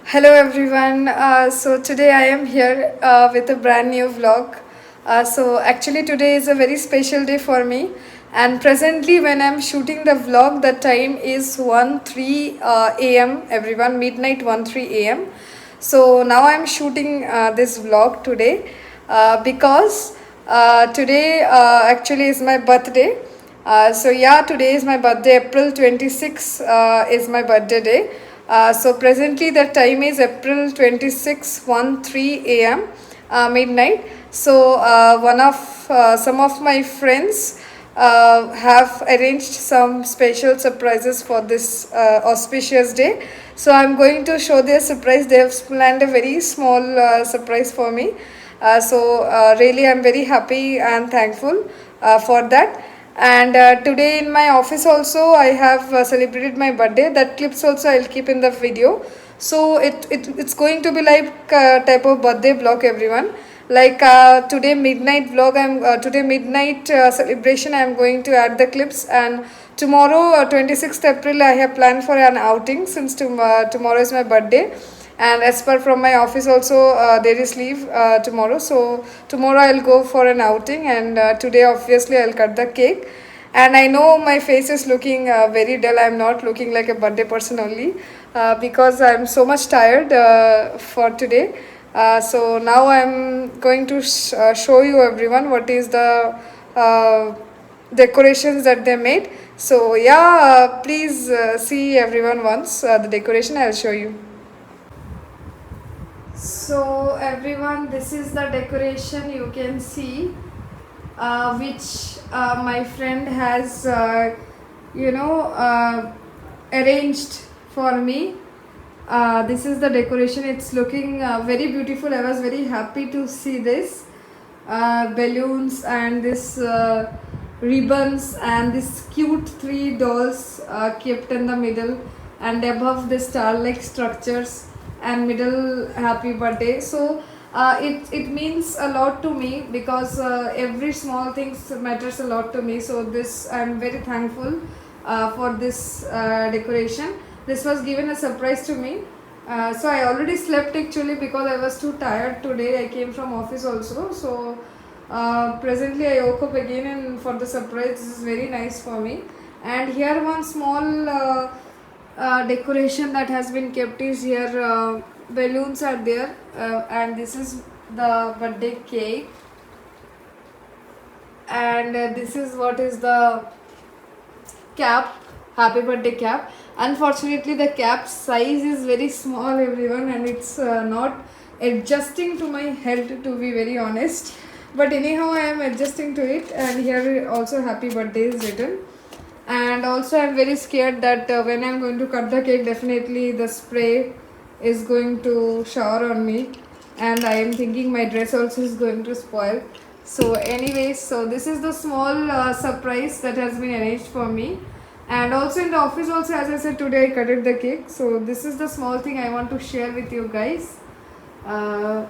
Hello everyone. So today I am here with a brand new vlog. So actually today is a very special day for me, and presently when I'm shooting the vlog, the time is 1:03 a.m. Everyone, midnight 1:03 a.m. So now I'm shooting this vlog today because today actually is my birthday. So yeah, today is my birthday. April 26 is my birthday day. So presently the time is April 26, 1:03 a.m. Midnight. So one of some of my friends have arranged some special surprises for this auspicious day. So I'm going to show their surprise. They have planned a very small surprise for me. Really I'm very happy and thankful for that. And today in my office also I have celebrated my birthday. That clips also I'll keep in the video. So it's going to be like type of birthday vlog, everyone. Like today midnight vlog, I'm today midnight celebration, I'm going to add the clips. And tomorrow 26th April I have planned for an outing, since tomorrow is my birthday. And as per from my office also, there is leave tomorrow, so tomorrow I'll go for an outing. And today obviously I'll cut the cake. And I know my face is looking very dull. I'm not looking like a birthday person only, because I'm so much tired for today. So now I'm going to show you everyone what is the uh, decorations that they made. So yeah, please see everyone once the decoration I'll show you. So everyone, this is the decoration you can see, which my friend has, arranged for me. This is the decoration. It's looking very beautiful. I was very happy to see this balloons and this ribbons and this cute three dolls kept in the middle, and above the star-like structures, and middle happy birthday. So it means a lot to me, because every small things matters a lot to me. So this, I'm very thankful for this decoration. This was given a surprise to me. So I already slept actually, because I was too tired today. I came from office also. So presently I woke up again, and for the surprise, this is very nice for me. And here one small decoration that has been kept is here. Balloons are there, and this is the birthday cake. And this is what is the cap, happy birthday cap. Unfortunately the cap size is very small, everyone, and it's not adjusting to my head, to be very honest. But anyhow I am adjusting to it. And here also happy birthday is written. And also I'm very scared that when I'm going to cut the cake, definitely the spray is going to shower on me, and I am thinking my dress also is going to spoil. So anyways, so this is the small surprise that has been arranged for me. And also in the office also, as I said, today I cutted the cake. So this is the small thing I want to share with you guys. uh,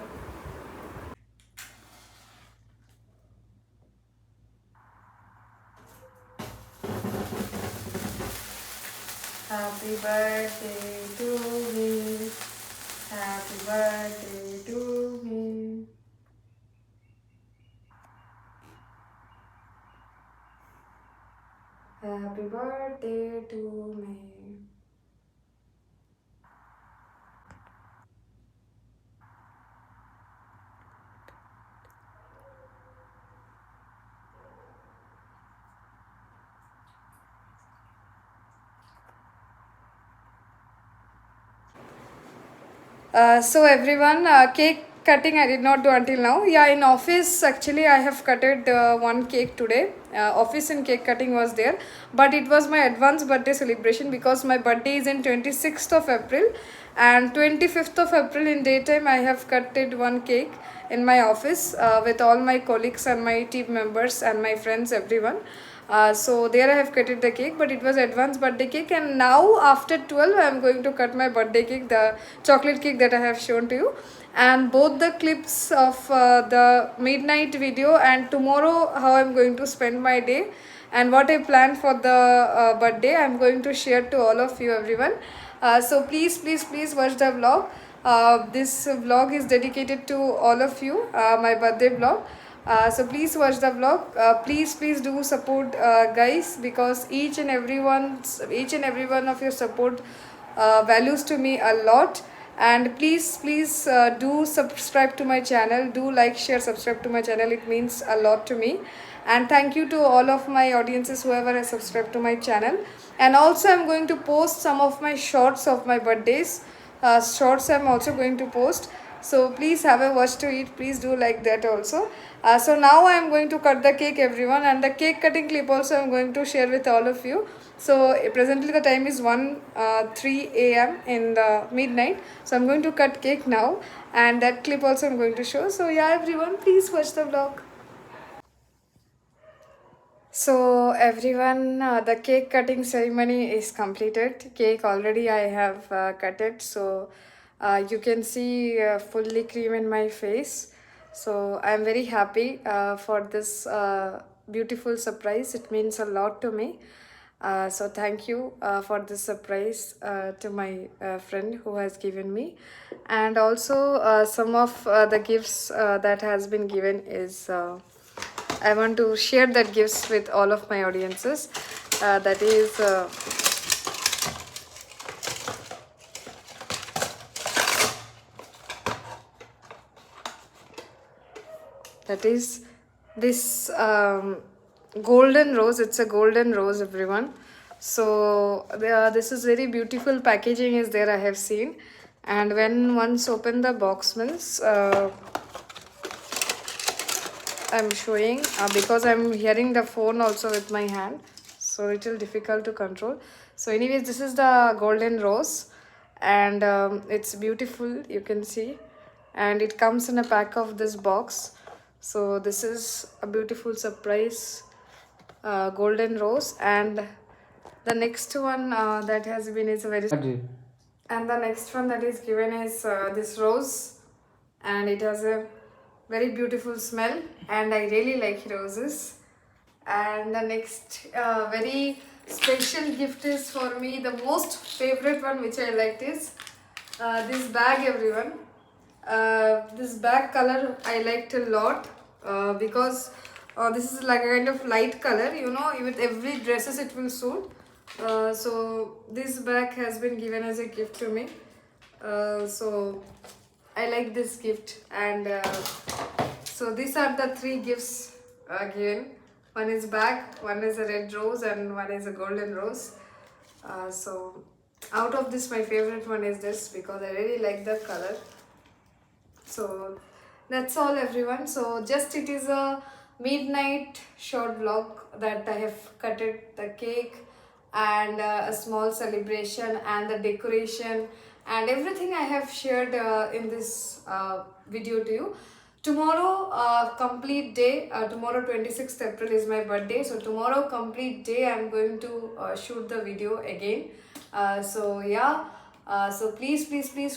Happy birthday to me, happy birthday to me. Happy birthday to me. So everyone, cake cutting I did not do until now. Yeah, in office actually I have cutted one cake today. Office and cake cutting was there, but it was my advance birthday celebration, because my birthday is in 26th of April, and 25th of April in daytime I have cutted one cake in my office with all my colleagues and my team members and my friends, everyone. So there I have cutted the cake, but it was advanced birthday cake. And now after 12 I am going to cut my birthday cake, the chocolate cake that I have shown to you. And both the clips of the midnight video, and tomorrow how I am going to spend my day, and what I planned for the birthday, I am going to share to all of you, everyone. So please watch the vlog. this vlog is dedicated to all of you, my birthday vlog. So please watch the vlog. Please do support, guys, because each and every one of your support values to me a lot. And please do subscribe to my channel. Do like, share, subscribe to my channel. It means a lot to me. And thank you to all of my audiences, whoever has subscribed to my channel. And also I'm going to post some of my shorts of my birthdays. Shorts I'm also going to post, so please have a watch to it. Please do like that also. So now I am going to cut the cake, everyone, and the cake cutting clip also I'm going to share with all of you. So presently the time is 1:03 a.m. in the midnight, so I'm going to cut cake now, and that clip also I'm going to show. So yeah, everyone, please watch the vlog. So everyone, the cake cutting ceremony is completed. Cake already I have cut it, so you can see fully cream in my face. So I'm very happy for this beautiful surprise. It means a lot to me. So thank you for this surprise to my friend who has given me. And also some of the gifts that has been given is I want to share that gifts with all of my audiences. That is this golden rose. It's a golden rose, everyone. So this is very beautiful packaging is there, I have seen. And when once open the box means I'm showing because I'm hearing the phone also with my hand, so it will difficult to control. So anyways, this is the golden rose, and it's beautiful, you can see, and it comes in a pack of this box. So this is a beautiful surprise golden rose. And the next one that has been is a very and the next one that is given is this rose, and it has a very beautiful smell, and I really like roses. And the next very special gift is for me, the most favorite one which I liked is this bag, everyone. This bag color I liked a lot because this is like a kind of light color, you know, with every dresses it will suit. So this bag has been given as a gift to me. So I like this gift. And so these are the three gifts given. One is bag, one is a red rose, and one is a golden rose. So out of this, my favorite one is this because I really like the color. So that's all, everyone. So just it is a midnight short vlog that I have cutted the cake and a small celebration and the decoration and everything I have shared in this video to you. Tomorrow complete day, tomorrow 26th April is my birthday, so tomorrow complete day I am going to shoot the video again. So yeah, so please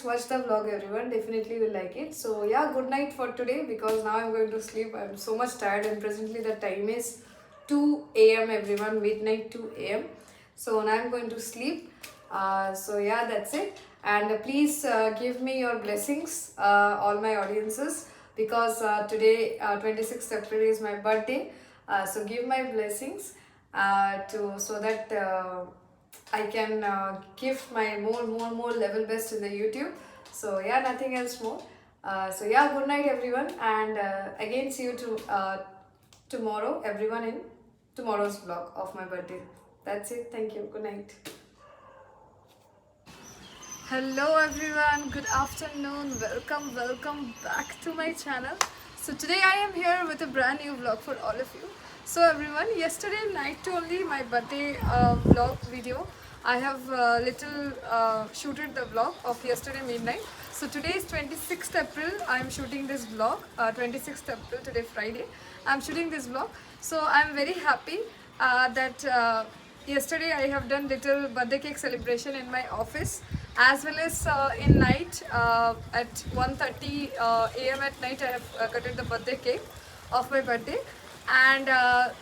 watch the vlog, everyone. Definitely will like it. So yeah, good night for today because now I'm going to sleep. I'm so much tired, and presently the time is 2 a.m. everyone, midnight 2 a.m. So now I'm going to sleep. So yeah, that's it. And please give me your blessings, all my audiences, because today 26th April is my birthday. So give my blessings to so that I can give my more level best in the YouTube. So yeah, nothing else more. So yeah, good night, everyone, and again see you tomorrow, everyone, in tomorrow's vlog of my birthday. That's it. Thank you. Good night. Hello everyone, good afternoon, welcome back to my channel. So today I am here with a brand new vlog for all of you. So everyone, yesterday night only my birthday vlog video, I have shooted the vlog of yesterday midnight. So today is 26th April, I am shooting this vlog, 26th April, today Friday, I am shooting this vlog. So I am very happy that yesterday I have done little birthday cake celebration in my office, as well as in night at 1:30 a.m. at night I have cutted the birthday cake of my birthday. And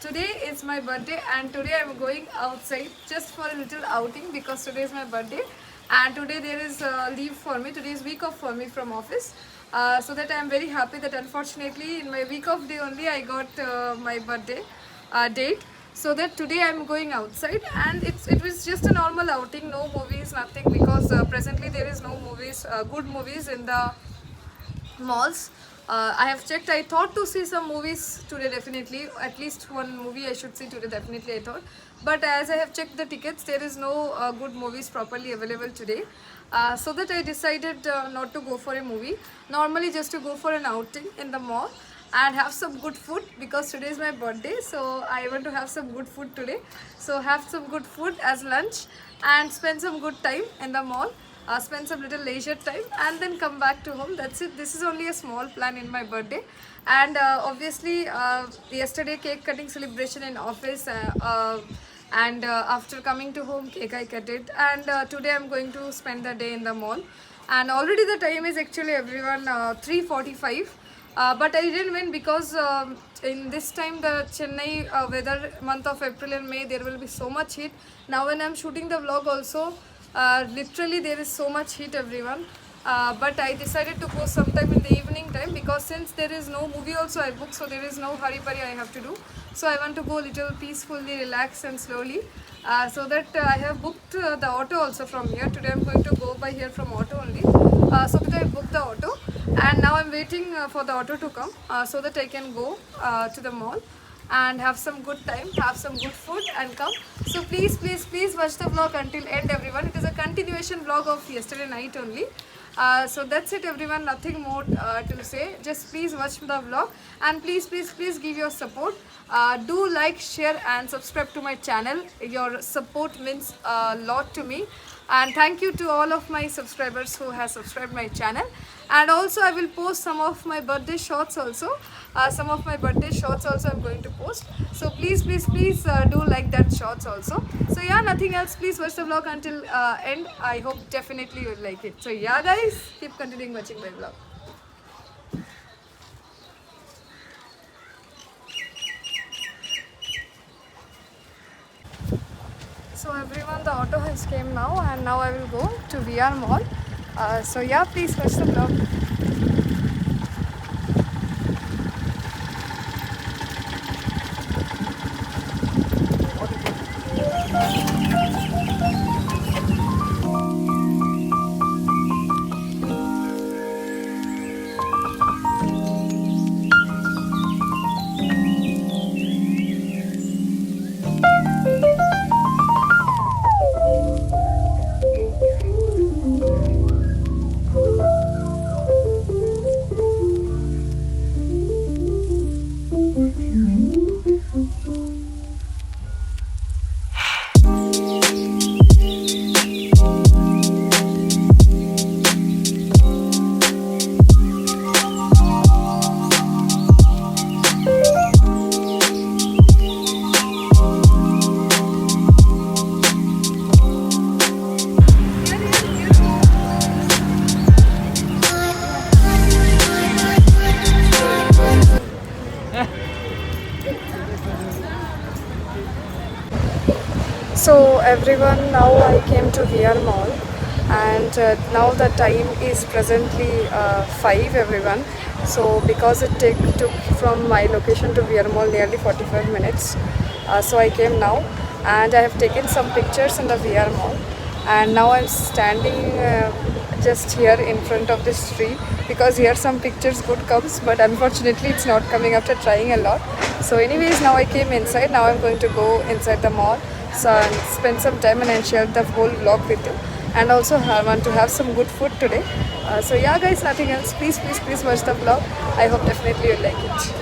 today is my birthday, and today I am going outside just for a little outing because today is my birthday. and today there is leave for me. Today is week off for me from office. So that I am very happy that unfortunately in my week off day only I got my birthday date. So that today I am going outside, and it was just a normal outing, no movies, nothing, because presently there is no movies, good movies in the malls. I have checked. I thought to see some movies today, definitely. At least one movie I should see today, definitely, I thought. But as I have checked the tickets, there is no good movies properly available today. So that I decided not to go for a movie. Normally, just to go for an outing in the mall and have some good food, because today is my birthday, so I want to have some good food today. So have some good food as lunch and spend some good time in the mall, spend some little leisure time, and then come back to home. That's it. This is only a small plan in my birthday. And obviously yesterday cake cutting celebration in office, and after coming to home cake I cut it, and today I'm going to spend the day in the mall. And already the time is actually everyone 3:45. But I didn't win because in this time the Chennai weather, month of April and May, there will be so much heat. Now when I'm shooting the vlog also, literally there is so much heat, everyone. But I decided to go sometime in the evening time, because since there is no movie also I booked, so there is no hurry I have to do. So I want to go little peacefully, relax and slowly. So that I have booked the auto also from here. Today I'm going to go by here from auto only. So that I booked the auto, and now I'm waiting for the auto to come, so that I can go to the mall and have some good time, have some good food and come. So please watch the vlog until end, everyone. It is a continuation vlog of yesterday night only. So that's it, everyone. Nothing more to say. Just please watch the vlog, and please give your support. Do like, share and subscribe to my channel. Your support means a lot to me, and thank you to all of my subscribers who have subscribed my channel. And also I will post some of my birthday shots also. I'm going to post. So please do like that shots also. So yeah, nothing else. Please watch the vlog until end. I hope definitely you will like it. So yeah guys, keep continuing watching my vlog. So everyone, the auto has came now, and now I will go to VR Mall. So yeah, please watch the vlog. So everyone, now I came to VR Mall, and now the time is presently 5, everyone. So because it took from my location to VR Mall nearly 45 minutes, so I came now, and I have taken some pictures in the VR Mall, and now I'm standing just here in front of this tree, because here some pictures good comes, but unfortunately it's not coming after trying a lot. So anyways, now I came inside. Now I'm going to go inside the mall, so I'll spend some time and I'll share the whole vlog with you. And also I want to have some good food today. So yeah guys, nothing else. Please watch the vlog. I hope definitely you'll like it.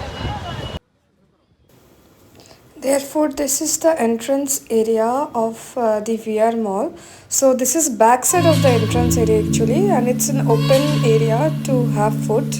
Therefore, this is the entrance area of the VR Mall. So this is backside of the entrance area actually, and it's an open area to have food.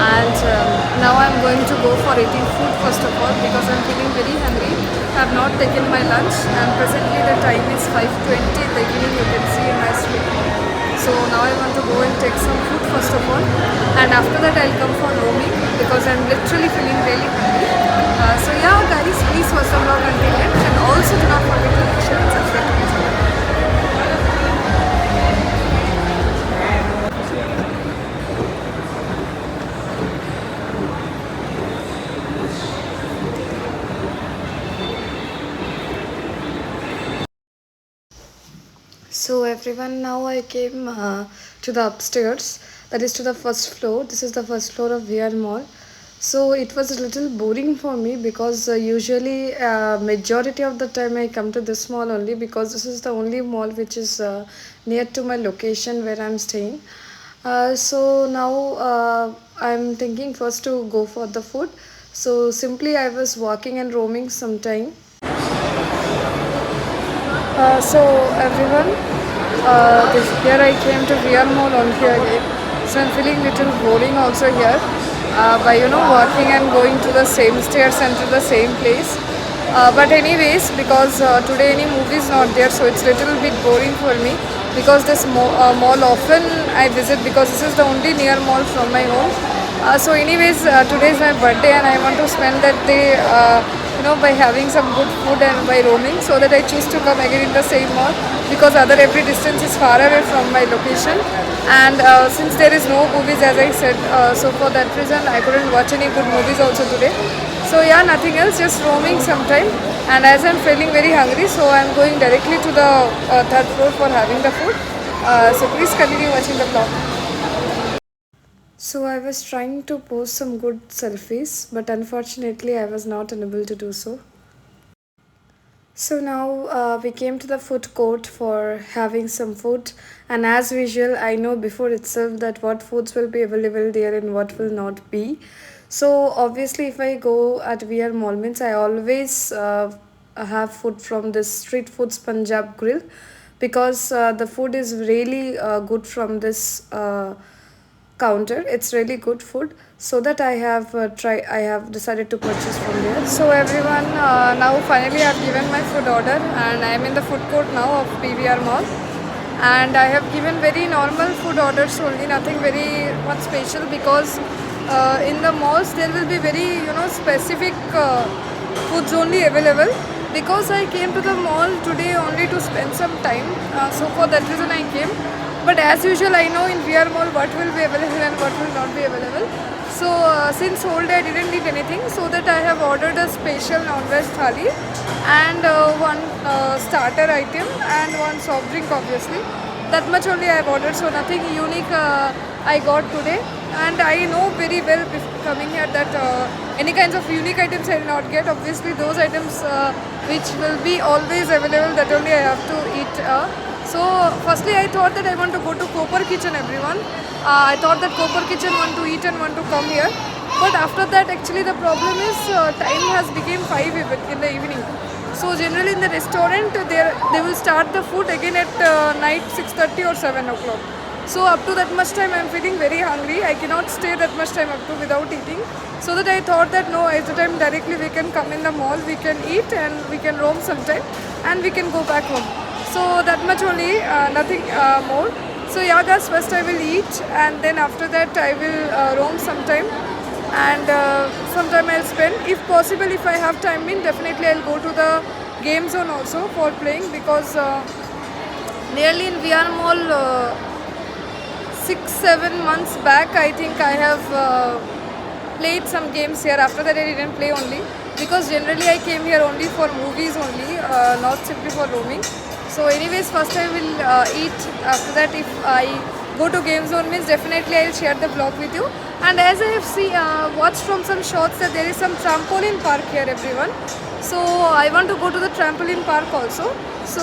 and now I'm going to go for eating food first of all because I'm feeling very hungry. I have not taken my lunch and presently the time is 5:20 in the evening, you can see in my screen. So now I want to go and take some food first of all, and after that I'll come for roaming because I'm literally feeling really hungry. So yeah guys, please watch the vlog until end and also do not forget to like, share and subscribe to my channel. So everyone, now I came to the upstairs, that is to the first floor. This is the first floor of VR Mall. So it was a little boring for me because usually majority of the time I come to this mall only because this is the only mall which is near to my location where I'm staying. So now I'm thinking first to go for the food. So simply I was walking and roaming sometime. So everyone, here I came to VR Mall on here again. So I'm feeling little boring also here by walking and going to the same stairs and to the same place. But anyways, because today any movie is not there, so it's little bit boring for me because this mall often I visit because this is the only near mall from my home. So anyways, today is my birthday and I want to spend that day by having some good food and by roaming, so that I choose to come again in the same mall because other every distance is far away from my location, and since there is no movies as I said, so for that reason I couldn't watch any good movies also today. So yeah, nothing else, just roaming sometime, and as I'm feeling very hungry, so I'm going directly to the third floor for having the food. So please continue watching the vlog. So I was trying to post some good selfies, but unfortunately I was not unable to do so. So now we came to the food court for having some food, and as usual I know before itself that what foods will be available there and what will not be. So obviously if I go at VR Mall means I always have food from this street foods Punjab Grill because the food is really good from this counter. It's really good food, so that I have decided to purchase from there. So everyone, now finally I've given my food order and I am in the food court now of PVR Mall, and I have given very normal food orders only, nothing very much special because in the malls there will be very specific foods only available because I came to the mall today only to spend some time, so for that reason I came. But as usual, I know in VR Mall what will be available and what will not be available. So since whole day I didn't eat anything, so that I have ordered a special non-veg thali and one starter item and one soft drink obviously. That much only I have ordered, so nothing unique I got today. And I know very well before coming here that any kinds of unique items I will not get. Obviously those items which will be always available, that only I have to eat. So firstly I thought that I want to go to Copper Kitchen everyone. I thought that Copper Kitchen want to eat and want to come here. But after that actually the problem is time has become 5 in the evening. So generally in the restaurant they will start the food again at night 6:30 or 7 o'clock. So up to that much time I am feeling very hungry. I cannot stay that much time up to without eating. So that I thought that no, at the time directly we can come in the mall, we can eat and we can roam sometime and we can go back home. So that much only, nothing more. So yeah guys, first I will eat and then after that I will roam sometime, and sometime I'll spend, if possible, if I have time in, definitely I'll go to the game zone also for playing because nearly in VR Mall 6-7 months back I think I have played some games here. After that I didn't play only because generally I came here only for movies only, not simply for roaming. So anyways, first I will eat. After that if I go to game zone means definitely I will share the vlog with you. And as I have watched from some shots that there is some trampoline park here everyone. So I want to go to the trampoline park also. So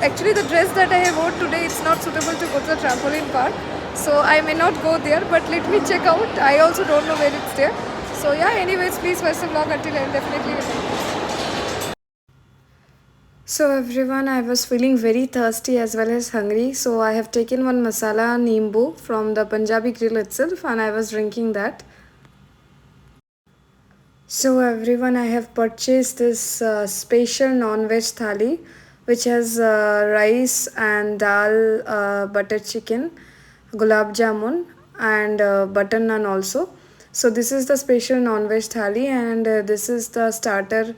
actually the dress that I have worn today, it's not suitable to go to the trampoline park. So I may not go there, but let me check out. I also don't know where it's there. So yeah, anyways, please watch the vlog until end, definitely. So everyone, I was feeling very thirsty as well as hungry, so I have taken one masala nimbu from the Punjabi Grill itself and I was drinking that. So everyone, I have purchased this special non-veg thali, which has rice and dal, butter chicken, gulab jamun, and butter naan also. So this is the special non-veg thali, and this is the starter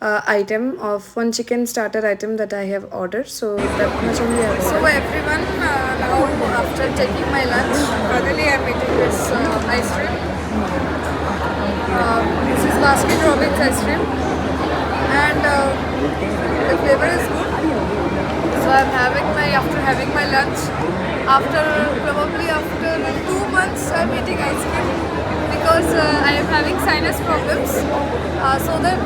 item of one chicken starter item that I have ordered. So that much only I have ordered. So everyone, now after taking my lunch, finally I'm eating this ice cream. This is Baskin Robbins ice cream, and the flavor is good. So I'm having my after having my lunch. Probably after 2 months, I'm eating ice cream because I am having sinus problems. So that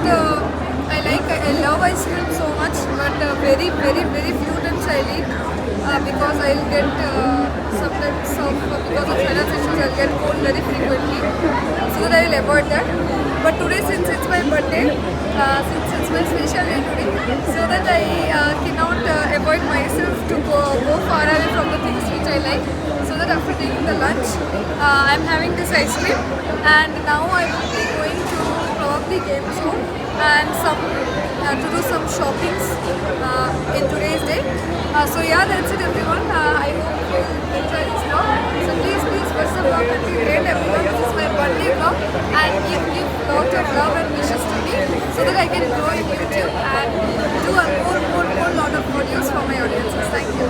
I love ice cream so much, but very few times I eat because I'll get sometimes because of sinus issues I'll get cold very frequently. So that I'll avoid that. But today, since it's my birthday, since it's my special day today, so that I cannot avoid myself to go far away from the things which I like. So that after taking the lunch, I'm having this ice cream, and now I will be going to probably Game Zone and to do some shoppings in today's day. So yeah, that's it everyone. I hope you enjoy this vlog. So please watch the vlog until the end everyone. This is my birthday vlog, and give lot of love and wishes to me so that I can grow in YouTube and do a more lot of videos for my audiences. Thank you.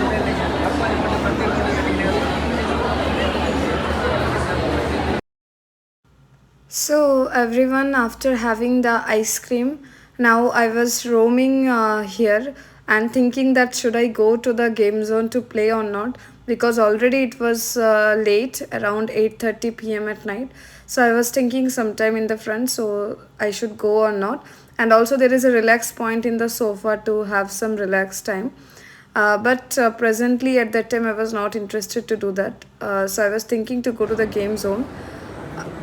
So everyone, after having the ice cream, now I was roaming here and thinking that should I go to the game zone to play or not, because already it was late, around 8:30 p.m. at night. So I was thinking sometime in the front, so I should go or not. And also there is a relax point in the sofa to have some relaxed time. But presently at that time I was not interested to do that. So I was thinking to go to the game zone.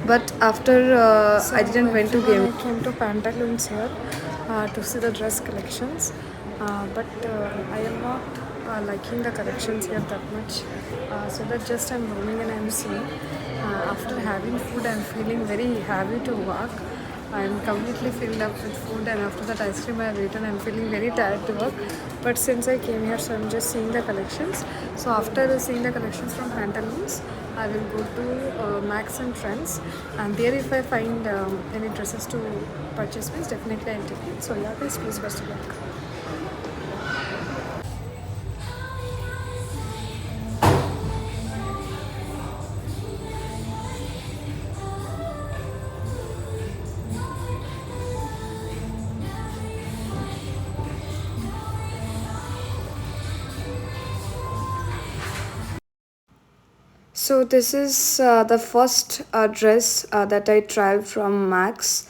But after I didn't went to game. I came to Pantaloons here to see the dress collections. But I am not liking the collections here that much. So that just I'm roaming and I'm seeing. After having food, I'm feeling very happy to walk. I'm completely filled up with food, and after that ice cream I have eaten, I'm feeling very tired to work. But since I came here, so I'm just seeing the collections. So after seeing the collections from Pantaloons, I will go to Max and Trends, and there if I find any dresses to purchase, means definitely I'll take it. So yeah guys, please best of luck. So this is the first dress that I tried from Max.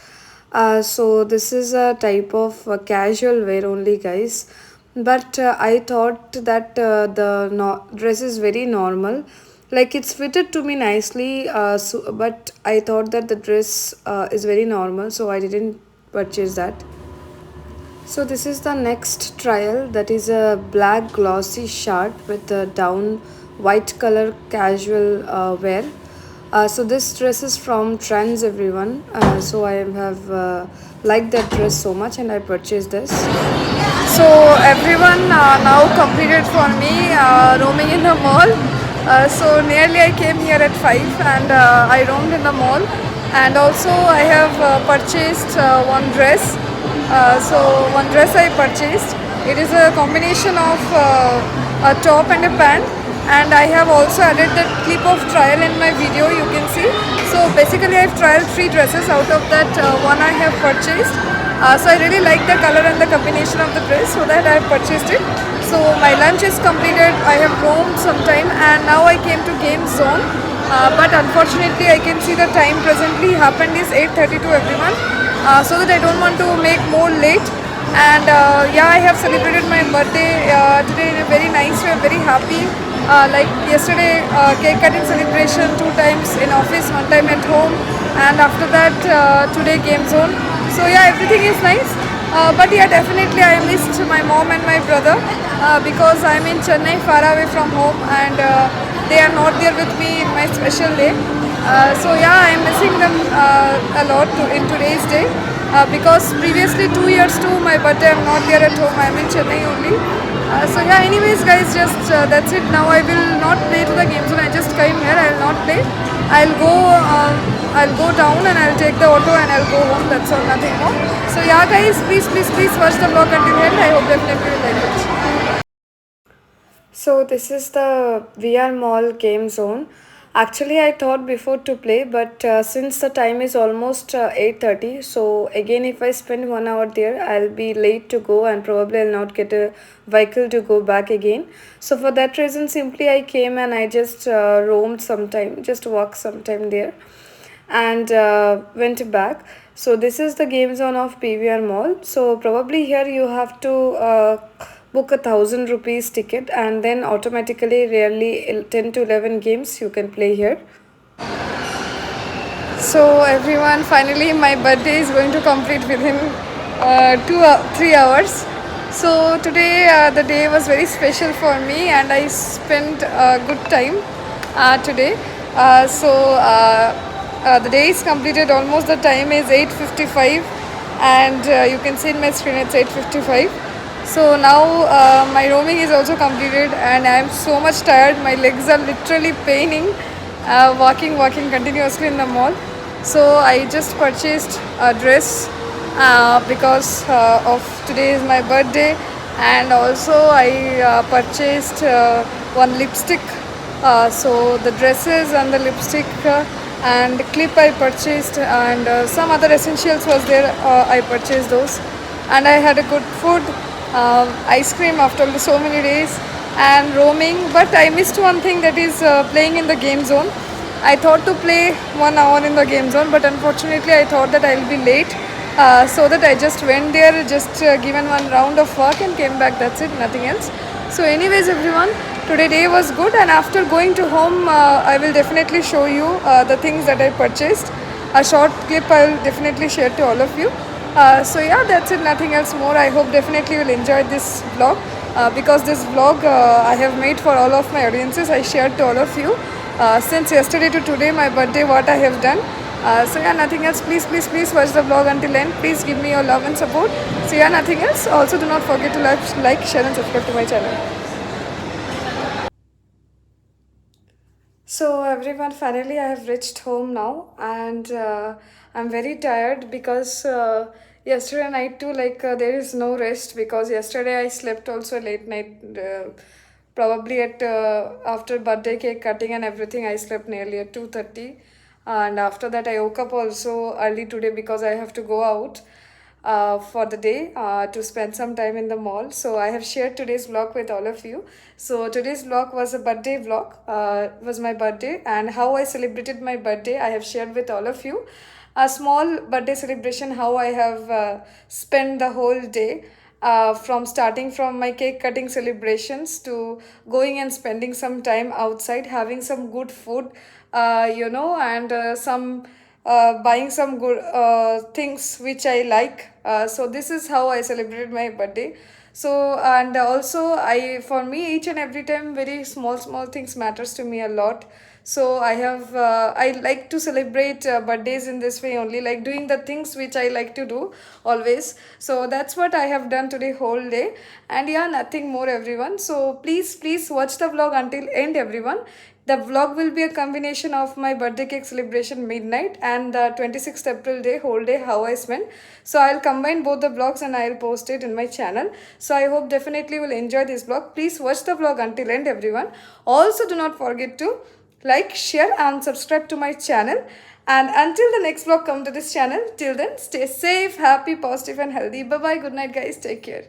So this is a type of casual wear only, guys. But I thought that dress is very normal. Like it's fitted to me nicely. But I thought that the dress is very normal, so I didn't purchase that. So this is the next trial, that is a black glossy shirt with a down white color casual wear. So this dress is from Trends everyone. So I have liked that dress so much and I purchased this. So everyone, now completed for me roaming in the mall. So nearly I came here at 5 and I roamed in the mall, and also I have purchased one dress. So one dress I purchased. It is a combination of a top and a pant, and I have also added the clip of trial in my video, you can see. So basically I have trialed 3 dresses, out of that one I have purchased. So I really like the color and the combination of the dress, so that I have purchased it. So my lunch is completed, I have roamed some time, and now I came to Game Zone. But unfortunately I can see the time presently happened is 8:32 everyone. So that I don't want to make more late. And yeah, I have celebrated my birthday today in a very nice way. I'm very happy. Like yesterday, cake cutting celebration 2 times in office, 1 time at home, and after that today Game Zone. So yeah, everything is nice. But yeah, definitely I missed my mom and my brother because I'm in Chennai, far away from home, and they are not there with me in my special day. So yeah, I'm missing them a lot in today's day because previously 2 years to my birthday I'm not there at home. I'm in Chennai only. So yeah, anyways guys, just that's it. Now I will not play to the game zone. I just came here. I'll not play. I'll go. I'll go down and I'll take the auto and I'll go home. That's all, nothing more. So yeah, guys, please watch the vlog until the end. I hope definitely you like it. So this is the VR Mall game zone. Actually, I thought before to play, but since the time is almost 8:30, so again, if I spend 1 hour there, I'll be late to go and probably I'll not get a vehicle to go back again. So for that reason, simply I came and I just roamed sometime, just walked sometime there, and went back. So this is the game zone of PVR Mall. So probably here you have to book 1,000 rupees ticket and then automatically really 10 to 11 games you can play here. So everyone, finally my birthday is going to complete within 3 hours. So today the day was very special for me and I spent a good time today. The day is completed, almost the time is 8:55 and you can see in my screen it's 8:55. So now my roaming is also completed and I am so much tired. My legs are literally paining walking continuously in the mall. So I just purchased a dress because of today is my birthday, and also I purchased one lipstick. So the dresses and the lipstick and clip I purchased, and some other essentials was there. I purchased those, and I had a good food, ice cream after so many days, and roaming. But I missed one thing, that is playing in the game zone. I thought to play 1 hour in the game zone, but unfortunately I thought that I'll be late. So that I just went there, just given one round of work and came back. That's it, nothing else. So anyways everyone, today day was good, and after going to home I will definitely show you the things that I purchased. A short clip I will definitely share to all of you. So yeah, that's it, nothing else more. I hope definitely you will enjoy this vlog because this vlog I have made for all of my audiences. I shared to all of you since yesterday to today, my birthday, what I have done. So yeah, nothing else. Please watch the vlog until end. Please give me your love and support. So yeah, nothing else. Also do not forget to like, share and subscribe to my channel. So everyone, finally I have reached home now, and I'm very tired because yesterday night too, there is no rest because yesterday I slept also late night. Probably at after birthday cake cutting and everything, I slept nearly at 2:30, and after that I woke up also early today because I have to go out for the day to spend some time in the mall. So I have shared today's vlog with all of you. So today's vlog was a birthday vlog, was my birthday, and how I celebrated my birthday I have shared with all of you. A small birthday celebration, how I have spent the whole day, from starting from my cake cutting celebrations to going and spending some time outside having some good food, and some buying some good things which I like. So this is how I celebrated my birthday. So, and also for me, each and every time, very small things matters to me a lot. So I like to celebrate birthdays in this way only, like doing the things which I like to do always. So that's what I have done today whole day, and yeah, nothing more everyone. So please watch the vlog until end everyone. The vlog will be a combination of my birthday cake celebration midnight and the 26th April day, whole day, how I spent. So I'll combine both the vlogs and I'll post it in my channel. So I hope definitely will enjoy this vlog. Please watch the vlog until end everyone. Also do not forget to like, share and subscribe to my channel. And until the next vlog come to this channel, till then stay safe, happy, positive and healthy. Bye bye, good night guys, take care.